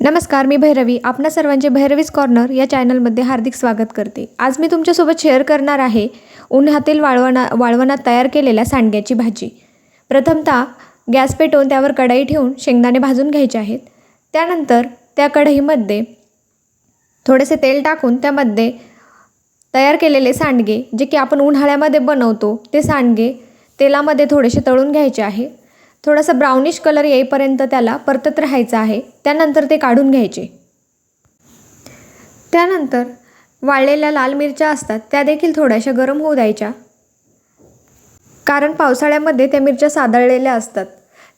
नमस्कार, मी भैरवी. आपणा सर्वांचे भैरवीज कॉर्नर या चॅनलमध्ये हार्दिक स्वागत करते. आज मी तुमच्यासोबत शेअर करणार आहे उन्हातील वाळवणात तयार केलेल्या सांडग्याची भाजी. प्रथमतः गॅस पेटवून त्यावर कढई ठेवून शेंगदाणे भाजून घ्यायचे आहेत. त्यानंतर त्या कढईमध्ये थोडेसे तेल टाकून त्यामध्ये तयार केलेले सांडगे, जे की आपण उन्हाळ्यामध्ये बनवतो, ते सांडगे तेलामध्ये थोडेसे तळून घ्यायचे आहे. थोडासा ब्राउनिश कलर येईपर्यंत त्याला परतत राहायचं आहे. त्यानंतर ते काढून घ्यायचे. त्यानंतर वाळलेल्या लाल मिरच्या असतात त्या देखील थोड्याशा गरम होऊ द्यायच्या, कारण पावसाळ्यामध्ये त्या मिरच्या सादळलेल्या असतात.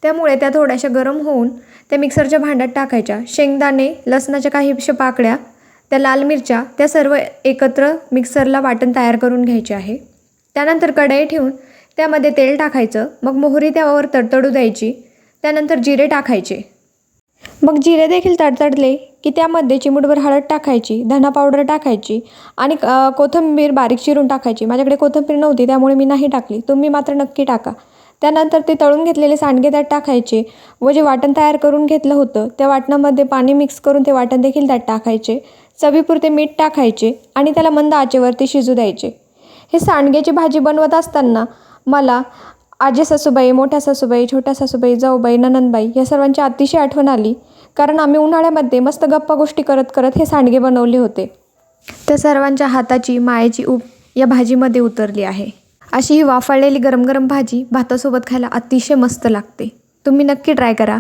त्यामुळे त्या थोड्याशा गरम होऊन त्या मिक्सरच्या भांड्यात टाकायच्या. शेंगदाणे, लसणाच्या काहीशा पाकळ्या, त्या लाल मिरच्या, त्या सर्व एकत्र मिक्सरला वाटण तयार करून घ्यायचे आहे. त्यानंतर कढई ठेवून त्यामध्ये तेल टाकायचं. मग मोहरी त्यावर तडतडू द्यायची. त्यानंतर जिरे टाकायचे. मग जिरे देखील तडतडले की त्यामध्ये चिमूटभर हळद टाकायची, धना पावडर टाकायची आणि कोथिंबीर बारीक चिरून टाकायची. माझ्याकडे कोथिंबीर नव्हती त्यामुळे मी नाही टाकली, तुम्ही मात्र नक्की टाका. त्यानंतर ते तळून घेतलेले सांडगे त्यात टाकायचे व जे वाटण तयार करून घेतलं होतं त्या वाटणामध्ये पाणी मिक्स करून ते वाटण देखील त्यात टाकायचे. चवीपुरते मीठ टाकायचे आणि त्याला मंद आचेवरती शिजू द्यायचे. हे सांडग्याची भाजी बनवत असताना मला आजी सासूबाई, मोठ्या सासूबाई, छोट्या सासूबाई, जाऊबाई, नणंदबाई या सर्वांची अतिशय आठवण आली, कारण आम्ही उन्हाळ्यामध्ये मस्त गप्पा गोष्टी करत करत हे सांडगे बनवले होते. त्या सर्वांच्या हाताची मायेची ऊब या भाजीमध्ये उतरली आहे. अशी ही वाफळलेली गरम गरम भाजी भातासोबत खायला अतिशय मस्त लागते. तुम्ही नक्की ट्राय करा.